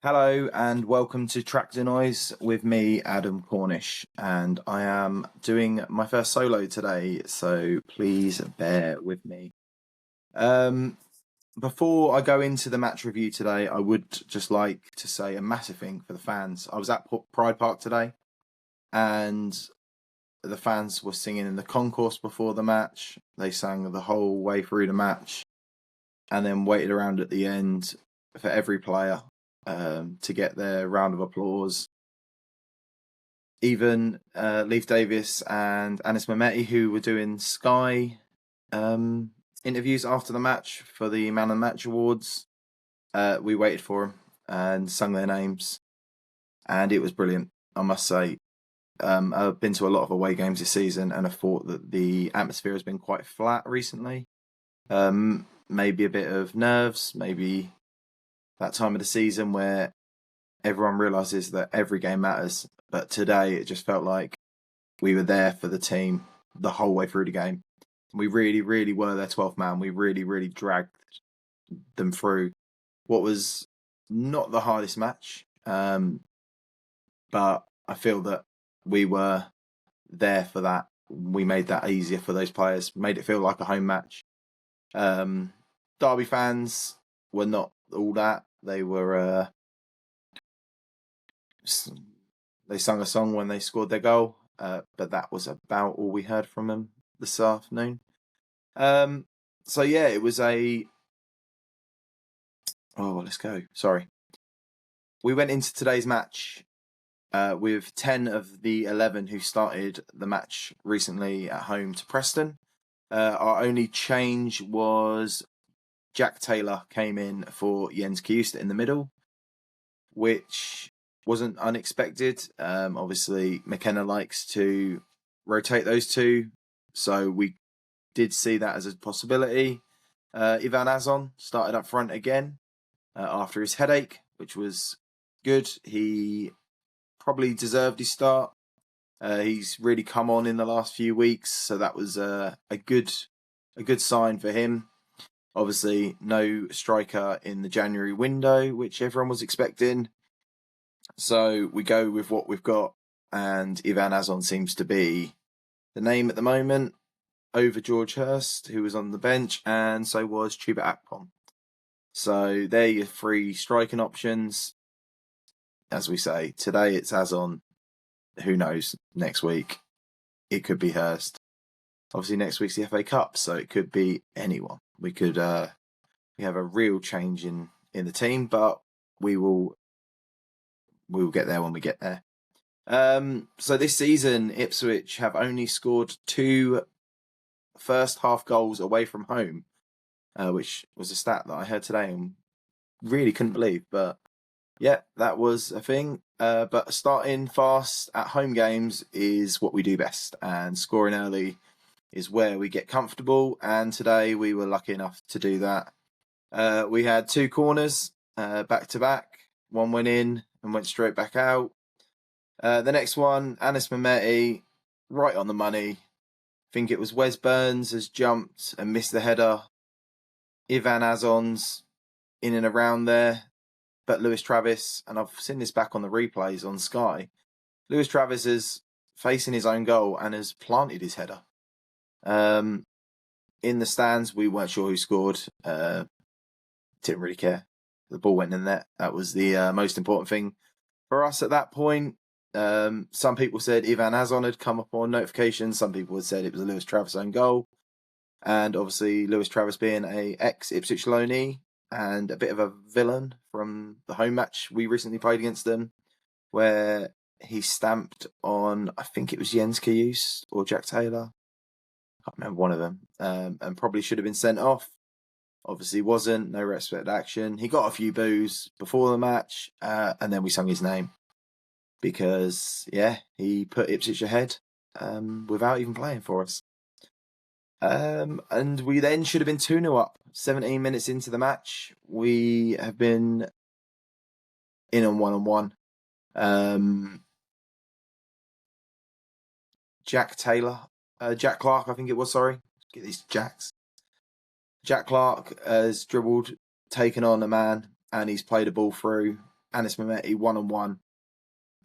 Hello and welcome to Tractor Noise with me, Adam Cornish, and I am doing my first solo today, so please bear with me. Before I go into the match review today, I would just like to say a massive thing for the fans. I was at Pride Park today, and the fans were singing in the concourse before the match. They sang the whole way through the match, and then waited around at the end for every player to get their round of applause. Even Leif Davis and Anis Mehmeti, who were doing Sky interviews after the match for the Man of the Match awards, we waited for them and sung their names, and it was brilliant, I must say. I've been to a lot of away games this season, and I thought that the atmosphere has been quite flat recently. Maybe a bit of nerves, maybe that time of the season where everyone realises that every game matters. But today it just felt like we were there for the team the whole way through the game. We really, really were their 12th man. We really, really dragged them through what was not the hardest match. But I feel that we were there for that. We made that easier for those players, made it feel like a home match. Derby fans were not all that. They were they sung a song when they scored their goal, but that was about all we heard from them this afternoon. So yeah, it was a... Oh, let's go. Sorry. We went into today's match with 10 of the 11 who started the match recently at home to Preston. Our only change was Jack Taylor came in for Jens Kjust in the middle, which wasn't unexpected. Obviously, McKenna likes to rotate those two, so we did see that as a possibility. Ivan Azon started up front again after his headache, which was good. He probably deserved his start. He's really come on in the last few weeks, so that was a good sign for him. Obviously, no striker in the January window, which everyone was expecting. So we go with what we've got, and Ivan Azon seems to be the name at the moment over George Hurst, who was on the bench, and so was Chuba Akpom. So they're your three striking options. As we say, today it's Azon. Who knows? Next week, it could be Hurst. Obviously, next week's the FA Cup, so it could be anyone. We could we have a real change in the team, but we will get there when we get there. So this season, Ipswich have only scored 2 first half goals away from home, which was a stat that I heard today and really couldn't believe. But yeah, that was a thing. But starting fast at home games is what we do best, and scoring early is where we get comfortable. And today we were lucky enough to do that. We had 2 corners back to back. One went in and went straight back out. The next one, Anis Mehmeti, right on the money. I think it was Wes Burns has jumped and missed the header. Ivan Azon's in and around there. But Lewis Travis, and I've seen this back on the replays on Sky, Lewis Travis is facing his own goal and has planted his header. In the stands, we weren't sure who scored. Didn't really care. The ball went in the net. That was the most important thing for us at that point. Some people said Ivan Azon had come up on notifications. Some people had said it was a Lewis Travis own goal. And obviously, Lewis Travis being a ex-Ipswich loanee and a bit of a villain from the home match we recently played against them, where he stamped on, I think it was Jens Kjust or Jack Taylor. I can't remember one of them. And probably should have been sent off. Obviously wasn't. No respect action. He got a few boos before the match, and then we sung his name. Because, yeah, he put Ipswich ahead without even playing for us. And we then should have been 2-0 up. 17 minutes into the match, we have been in on 1-on-1. Jack Clark, I think it was, sorry. Get these Jacks. Jack Clark has dribbled, taken on a man, and he's played a ball through. Anis Mehmeti 1-on-1,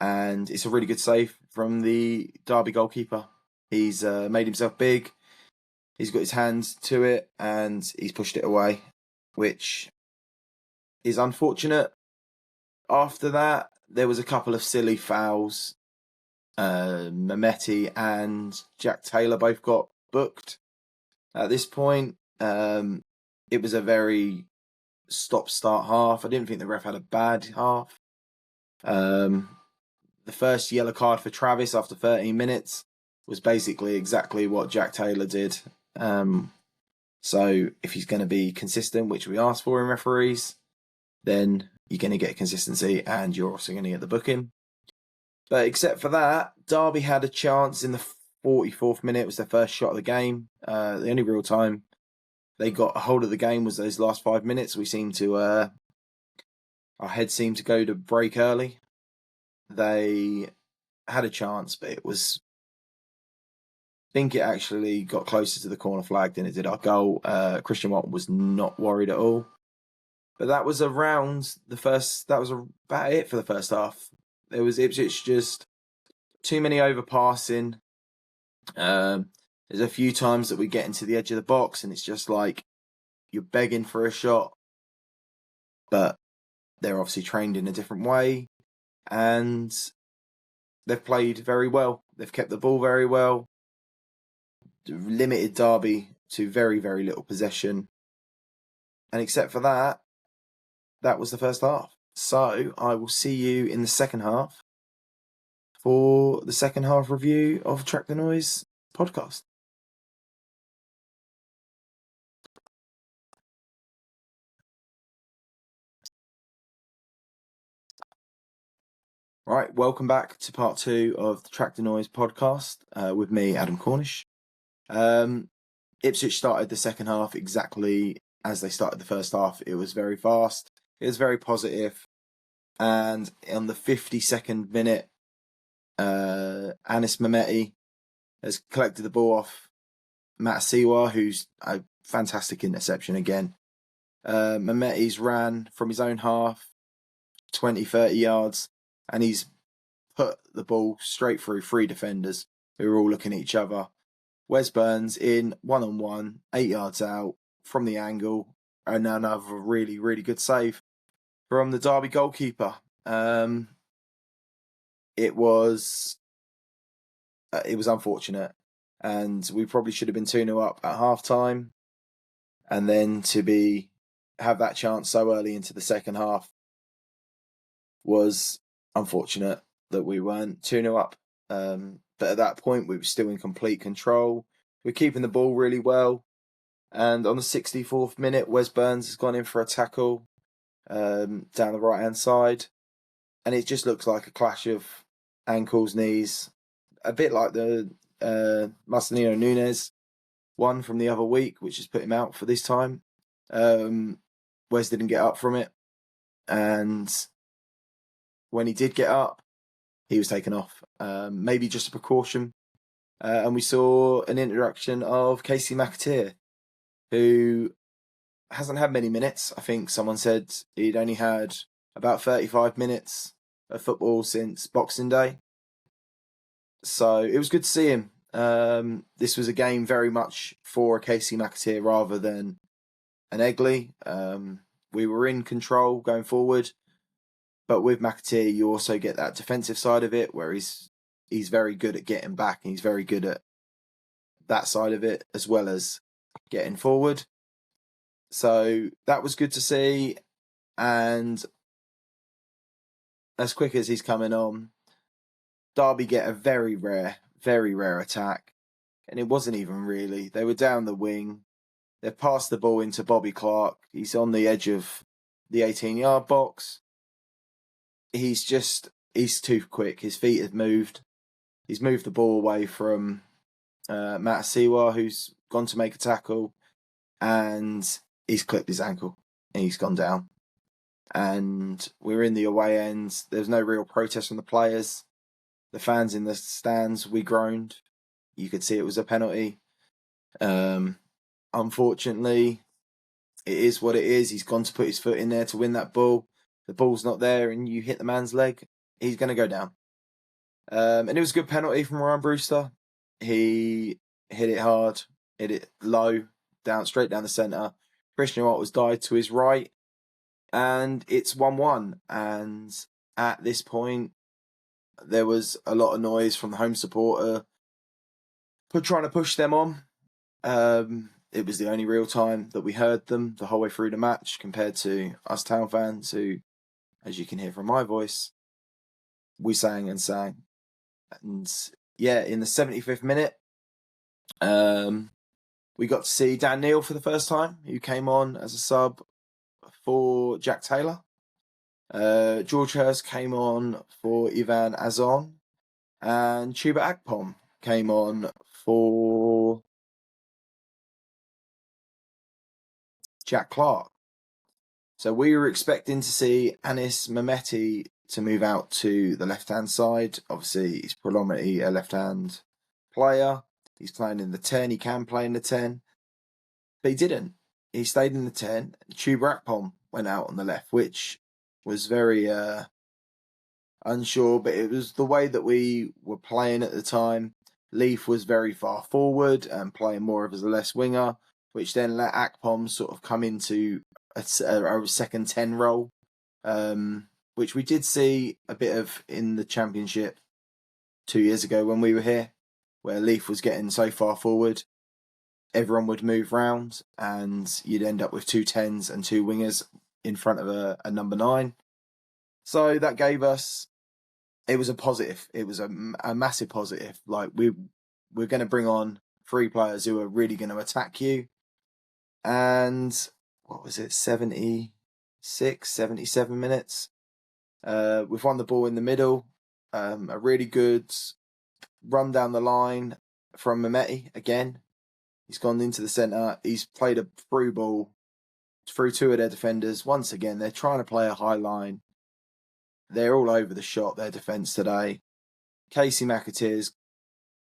and it's a really good save from the Derby goalkeeper. He's made himself big. He's got his hands to it, and he's pushed it away, which is unfortunate. After that, there was a couple of silly fouls. Mehmeti and Jack Taylor both got booked. At this point, it was a very stop-start half. I didn't think the ref had a bad half. The first yellow card for Travis after 13 minutes was basically exactly what Jack Taylor did. So if he's going to be consistent, which we asked for in referees, then you're going to get consistency and you're also going to get the booking. But except for that, Derby had a chance in the 44th minute. It was their first shot of the game. The only real time they got a hold of the game was those last 5 minutes. We seemed to, our heads seemed to go to break early. They had a chance, but it was, I think it actually got closer to the corner flag than it did our goal. Christian Walton was not worried at all. But that was around that was about it for the first half. There was Ipswich just too many overpassing. There's a few times that we get into the edge of the box and it's just like you're begging for a shot. But they're obviously trained in a different way and they've played very well. They've kept the ball very well. Limited Derby to very, very little possession. And except for that, that was the first half. So I will see you in the second half for the second half review of Track the Noise podcast. Right, welcome back to part 2 of the Track the Noise podcast with me, Adam Cornish. Ipswich started the second half exactly as they started the first half. It was very fast. It was very positive. And on the 52nd minute, Anis Mehmeti has collected the ball off Matt Siwa, who's a fantastic interception again. Mehmeti's ran from his own half 20, 30 yards, and he's put the ball straight through 3 defenders who are all looking at each other. Wes Burns in 1-on-1, 8 yards out from the angle, and another really, really good save from the Derby goalkeeper. It was unfortunate, and we probably should have been 2-0 up at half time, and then to have that chance so early into the second half was unfortunate that we weren't 2-0 up. But at that point, we were still in complete control. We're keeping the ball really well. And on the 64th minute, Wes Burns has gone in for a tackle down the right-hand side. And it just looks like a clash of ankles, knees, a bit like the Marcelino Nunes one from the other week, which has put him out for this time. Wes didn't get up from it. And when he did get up, he was taken off. Maybe just a precaution. And we saw an introduction of Casey McAteer, who hasn't had many minutes. I think someone said he'd only had about 35 minutes of football since Boxing Day. So it was good to see him. This was a game very much for a Casey McAteer rather than an Egley. We were in control going forward. But with McAteer, you also get that defensive side of it where he's very good at getting back and he's very good at that side of it as well as getting forward. So that was good to see. And as quick as he's coming on, Derby get a very rare attack. And it wasn't even really. They were down the wing. They passed the ball into Bobby Clark. He's on the edge of the 18-yard box. He's too quick. His feet have moved. He's moved the ball away from Matt Siwa, who's gone to make a tackle, and he's clipped his ankle and he's gone down. And we're in the away end. There's no real protest from the players. The fans in the stands, we groaned. You could see it was a penalty. Unfortunately, it is what it is. He's gone to put his foot in there to win that ball. the ball's not there and you hit the man's leg, he's going to go down. And it was a good penalty from Ryan Brewster. He hit it hard, hit it low, straight down the centre. Christian Watt was died to his right, and it's 1-1. And at this point, there was a lot of noise from the home supporter trying to push them on. It was the only real time that we heard them the whole way through the match, compared to us Town fans who, as you can hear from my voice, we sang and sang. And yeah, in the 75th minute, we got to see Dan Neil for the first time, who came on as a sub for Jack Taylor. George Hurst came on for Ivan Azon, and Chuba Akpom came on for Jack Clark. So we were expecting to see Anis Mehmeti to move out to the left-hand side. Obviously, he's predominantly a left-hand player. He's playing in the 10. He can play in the 10. But he didn't. He stayed in the 10. Chuba Akpom went out on the left, which was very unsure. But it was the way that we were playing at the time. Leif was very far forward and playing more of as a left winger, which then let Akpom sort of come into a second 10 role, which we did see a bit of in the Championship 2 years ago when we were here, where Leif was getting so far forward, everyone would move round and you'd end up with 2 10s and 2 wingers in front of a number 9. So that gave us, it was a positive. It was a massive positive. Like, we're going to bring on 3 players who are really going to attack you. And what was it, 76, 77 minutes? We've won the ball in the middle. A really good run down the line from Mehmeti again. He's gone into the centre. He's played a through ball through 2 of their defenders. Once again, they're trying to play a high line. They're all over the shop, their defence today. Casey McAteer's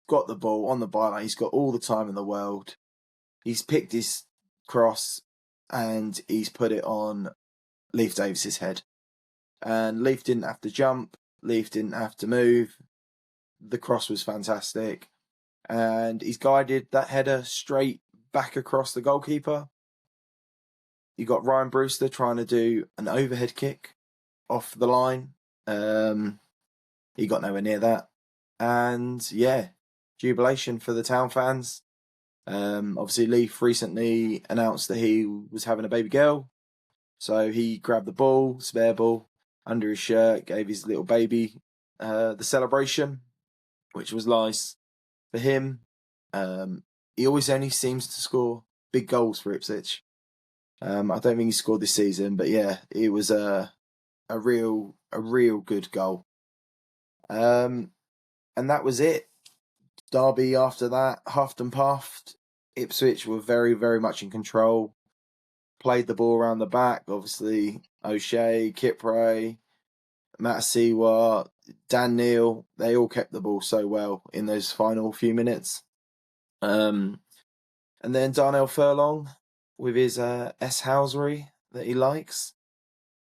got the ball on the byline. He's got all the time in the world. He's picked his cross and he's put it on Leif Davis's head. And Leif didn't have to jump. Leif didn't have to move. The cross was fantastic. And he's guided that header straight back across the goalkeeper. You got Ryan Brewster trying to do an overhead kick off the line. He got nowhere near that. And yeah, jubilation for the Town fans. Obviously, Leif recently announced that he was having a baby girl. So he grabbed the ball, spare ball, under his shirt, gave his little baby the celebration, which was nice for him. He always only seems to score big goals for Ipswich. I don't think he scored this season, but yeah, it was a real good goal. And that was it. Derby after that, huffed and puffed. Ipswich were very, very much in control. Played the ball around the back. Obviously, O'Shea, Kipray, Matasiwa, Dan Neil, they all kept the ball so well in those final few minutes. And then Darnell Furlong with his S-housery that he likes.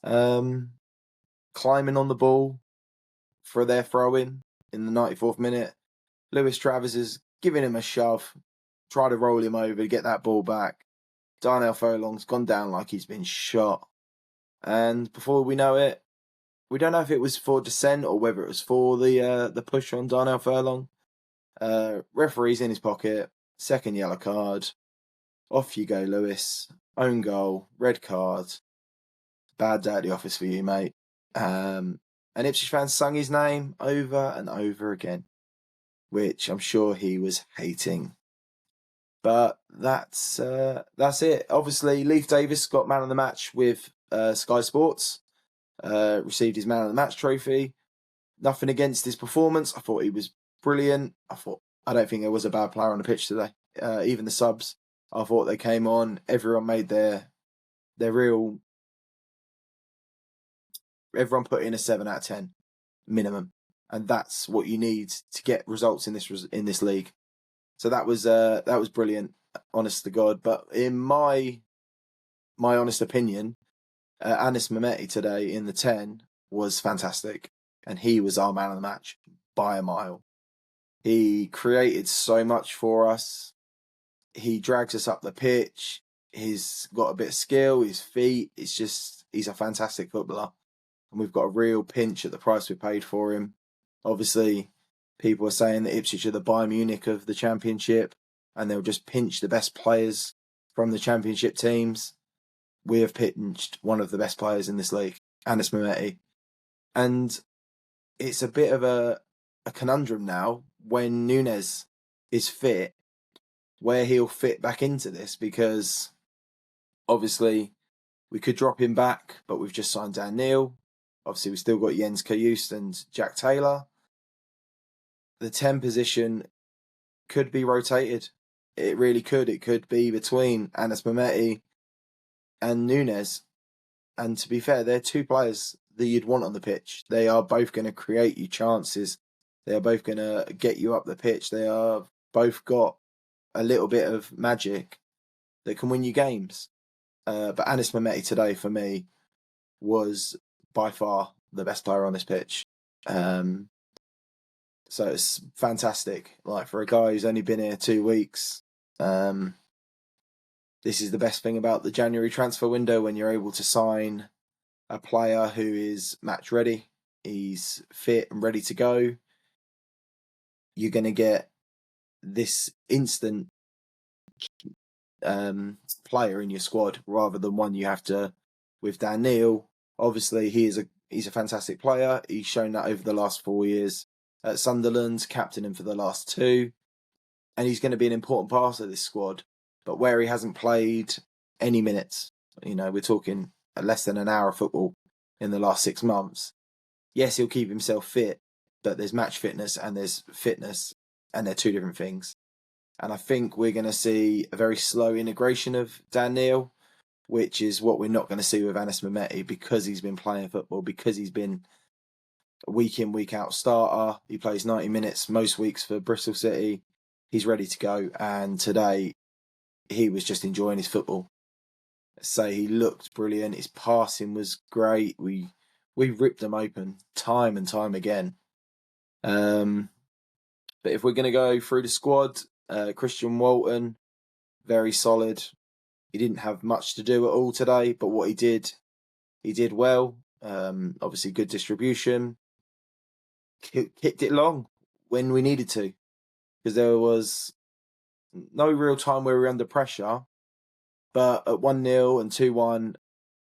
Climbing on the ball for their throw-in the 94th minute. Lewis Travers is giving him a shove, try to roll him over, get that ball back. Darnell Furlong's gone down like he's been shot. And before we know it, we don't know if it was for dissent or whether it was for the push on Darnell Furlong. Referee's in his pocket, second yellow card. Off you go, Lewis. Own goal, red card. Bad day at the office for you, mate. And Ipswich fans sung his name over and over again, which I'm sure he was hating. But that's it. Obviously, Leif Davis got man of the match with Sky Sports. Received his man of the match trophy. Nothing against his performance. I thought he was brilliant. I don't think there was a bad player on the pitch today. Even the subs, I thought they came on. Everyone made their real. Everyone put in a 7 out of 10 minimum, and that's what you need to get results in this league. So that was brilliant, honest to God. But in my honest opinion, Anis Mehmeti today in the 10 was fantastic, and he was our man of the match by a mile. He created so much for us. He drags us up the pitch. He's got a bit of skill, his feet. He's a fantastic footballer. And we've got a real pinch at the price we paid for him. Obviously, people are saying that Ipswich are the Bayern Munich of the Championship, and they'll just pinch the best players from the Championship teams. We have pinched one of the best players in this league, Anis Mehmeti. And it's a bit of a conundrum now when Nunes is fit, where he'll fit back into this, because obviously we could drop him back, but we've just signed Dan Neil. Obviously, we've still got Jens Kajust and Jack Taylor. The 10 position could be rotated. It really could. It could be between Anis Mehmeti and Nunes. And to be fair, they're two players that you'd want on the pitch. They are both going to create you chances. They are both going to get you up the pitch. They are both got a little bit of magic that can win you games. But Anis Mehmeti today, for me, was by far the best player on this pitch. So it's fantastic. Like, for a guy who's only been here 2 weeks, this is the best thing about the January transfer window, when you're able to sign a player who is match ready. He's fit and ready to go. You're going to get this instant player in your squad, rather than one you have to with Dan Neil. Obviously, he's a fantastic player. He's shown that over the last 4 years at Sunderland, captain him for the last 2, and he's going to be an important part of this squad. But where he hasn't played any minutes, we're talking less than an hour of football in the last 6 months. Yes, he'll keep himself fit, but there's match fitness and there's fitness, and they're two different things. And I think we're going to see a very slow integration of Dan Neil, which is what we're not going to see with Anis Mehmeti, because he's been playing football, because he's been a week in, week out starter. He plays 90 minutes most weeks for Bristol City. He's ready to go. And today, he was just enjoying his football. So he looked brilliant. His passing was great. We ripped them open time and time again. But if we're going to go through the squad, Christian Walton, very solid. He didn't have much to do at all today, but what he did well. Obviously, good distribution. Kicked it long when we needed to, because there was no real time where we were under pressure. But at 1-0 and 2-1,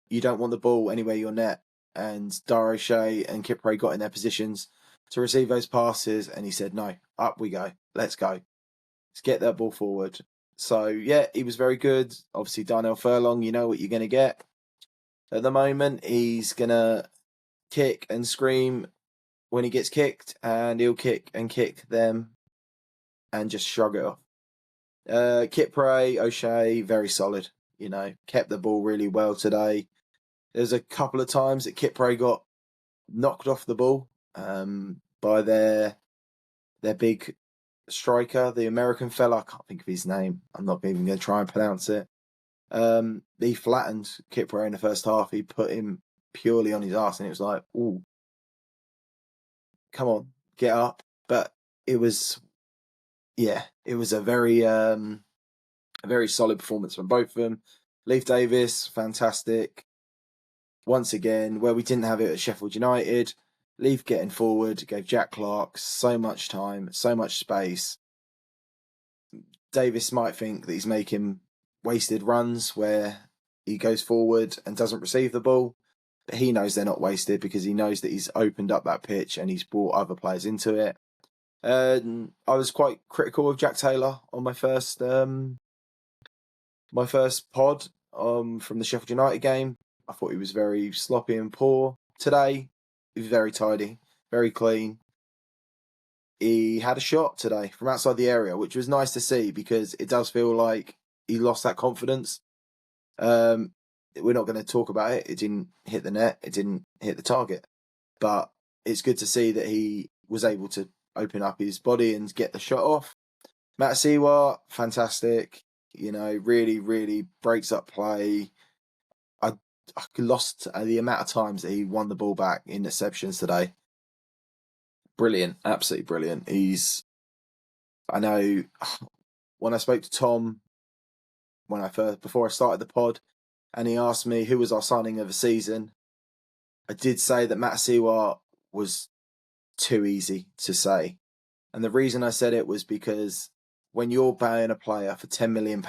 you don't want the ball anywhere your net. And Dara O'Shea and Kipre got in their positions to receive those passes, and he said, no, up we go. Let's go. Let's get that ball forward. So, yeah, he was very good. Obviously, Darnell Furlong, you know what you're going to get. At the moment, he's going to kick and scream when he gets kicked, and he'll kick and kick them and just shrug it off. Kipre, O'Shea, very solid. Kept the ball really well today. There's a couple of times that Kipre got knocked off the ball by their big striker, the American fella. I can't think of his name. I'm not even going to try and pronounce it. He flattened Kipre in the first half. He put him purely on his arse, and it was like, ooh, come on, get up. But it was a very solid performance from both of them. Leif Davis, fantastic. Once again, where we didn't have it at Sheffield United, Leif getting forward gave Jack Clark so much time, so much space. Davis might think that he's making wasted runs where he goes forward and doesn't receive the ball, but he knows they're not wasted, because he knows that he's opened up that pitch and he's brought other players into it. I was quite critical of Jack Taylor on my first pod from the Sheffield United game. I thought he was very sloppy and poor. Today, he was very tidy, very clean. He had a shot today from outside the area, which was nice to see, because it does feel like he lost that confidence. We're not going to talk about it. It didn't hit the net. It didn't hit the target. But it's good to see that he was able to open up his body and get the shot off. Matasiwa, fantastic. Really, really breaks up play. lost the amount of times that he won the ball back in interceptions today. Brilliant, absolutely brilliant. I know when I spoke to Tom before I started the pod, and he asked me who was our signing of the season, I did say that Matt Siwa was too easy to say. And the reason I said it was because when you're buying a player for £10 million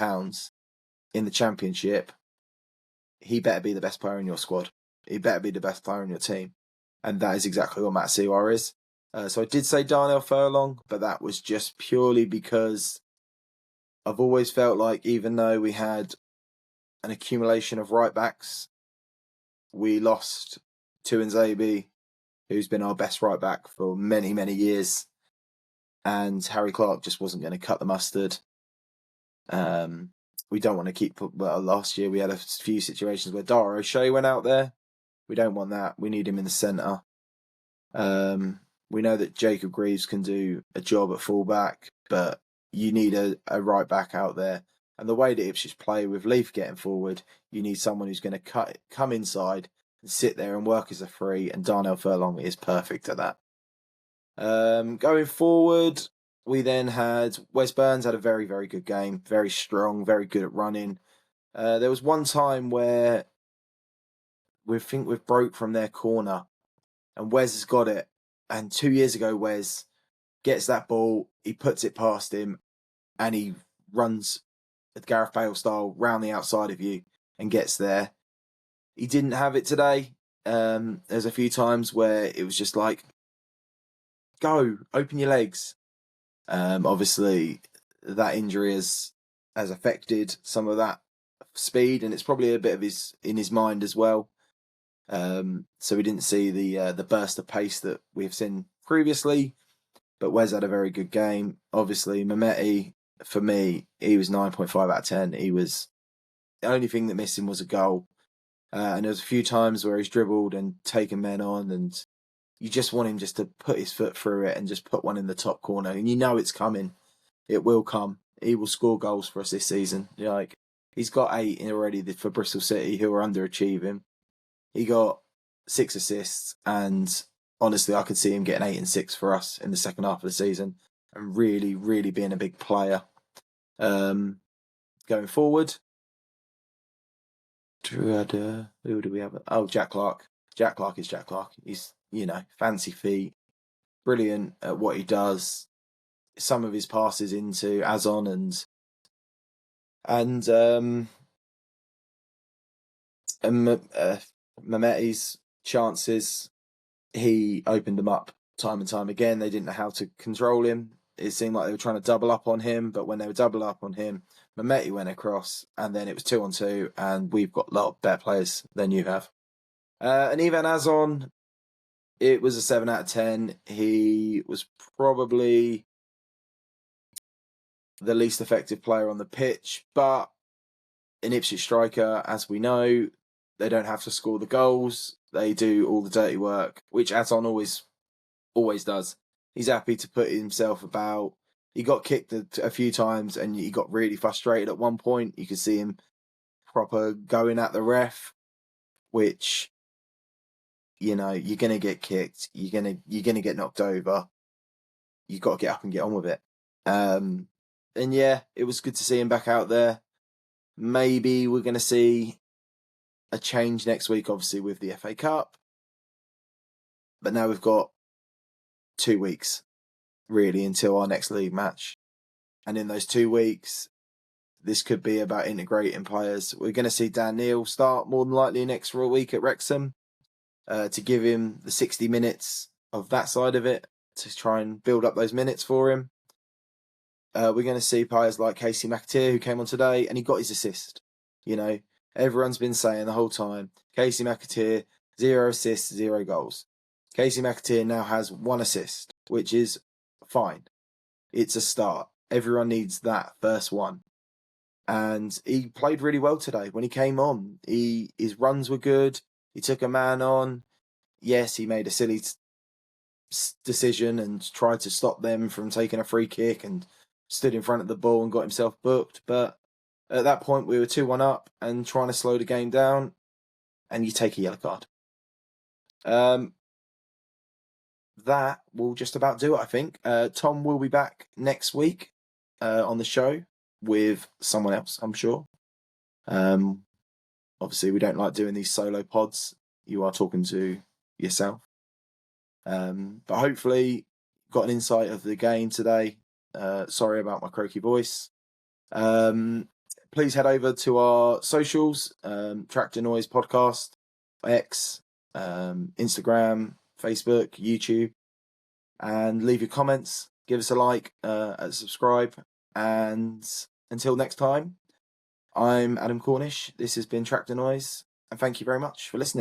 in the Championship, he better be the best player in your squad. He better be the best player in your team. And that is exactly what Matt Siwa is. So I did say Darnell Furlong, but that was just purely because I've always felt like even though we had an accumulation of right backs, we lost Tuanzebe, who's been our best right back for many, many years. And Harry Clark just wasn't going to cut the mustard. We don't want to keep... Well, last year we had a few situations where Dara O'Shea went out there. We don't want that. We need him in the centre. We know that Jacob Greaves can do a job at fullback, but you need a right back out there. And the way that Ipswich play with Leif getting forward, you need someone who's going to come inside and sit there and work as a free, and Darnell Furlong is perfect at that. Going forward, we then had Wes Burns had a very, very good game, very strong, very good at running. There was one time where we've broke from their corner, and Wes has got it. And 2 years ago, Wes gets that ball, he puts it past him, and he runs Gareth Bale style round the outside of you and gets there. He didn't have it today. There's a few times where it was just like, go, open your legs. Obviously, that injury has affected some of that speed, and it's probably a bit of in his mind as well. So we didn't see the burst of pace that we've seen previously. But Wes had a very good game. Obviously, Mehmeti, for me, he was 9.5 out of 10. He was... The only thing that missed him was a goal. And there was a few times where he's dribbled and taken men on, and you just want him just to put his foot through it and just put one in the top corner. And you know it's coming. It will come. He will score goals for us this season. Like, he's got 8 already for Bristol City, who are underachieving. He got 6 assists, and honestly, I could see him getting 8 and 6 for us in the second half of the season and really, really being a big player. Going forward, who do we have? Oh, Jack Clark. Jack Clark is Jack Clark. He's, fancy feet, brilliant at what he does. Some of his passes into Azon and Mehmeti's chances, he opened them up time and time again. They didn't know how to control him. It seemed like they were trying to double up on him, but when they were double up on him, Mehmeti went across, and then it was 2-on-2, and we've got a lot of better players than you have. And Ivan Azon, it was a 7 out of 10. He was probably the least effective player on the pitch, but an Ipswich striker, as we know, they don't have to score the goals. They do all the dirty work, which Azon always does. He's happy to put himself about. He got kicked a few times and he got really frustrated at one point. You could see him proper going at the ref, which, you're going to get kicked. You're going to get knocked over. You've got to get up and get on with it. And yeah, it was good to see him back out there. Maybe we're going to see a change next week, obviously, with the FA Cup. But now we've got 2 weeks, really, until our next league match. And in those 2 weeks, this could be about integrating players. We're going to see Dan Neil start more than likely next week at Wrexham to give him the 60 minutes of that side of it, to try and build up those minutes for him. We're going to see players like Casey McAteer, who came on today, and he got his assist. Everyone's been saying the whole time, Casey McAteer, 0 assists, 0 goals. Casey McAteer now has 1 assist, which is fine. It's a start. Everyone needs that first one. And he played really well today. When he came on, his runs were good. He took a man on. Yes, he made a silly decision and tried to stop them from taking a free kick and stood in front of the ball and got himself booked. But at that point, we were 2-1 up and trying to slow the game down. and you take a yellow card. That will just about do it, I think. Tom will be back next week on the show with someone else, I'm sure. Obviously, we don't like doing these solo pods. You are talking to yourself. But hopefully, got an insight of the game today. Sorry about my croaky voice. Please head over to our socials, Tractor Noise Podcast, X, Instagram, Facebook, YouTube, and leave your comments. Give us a like, subscribe, and until next time, I'm Adam Cornish. This has been Tractor Noise, and thank you very much for listening.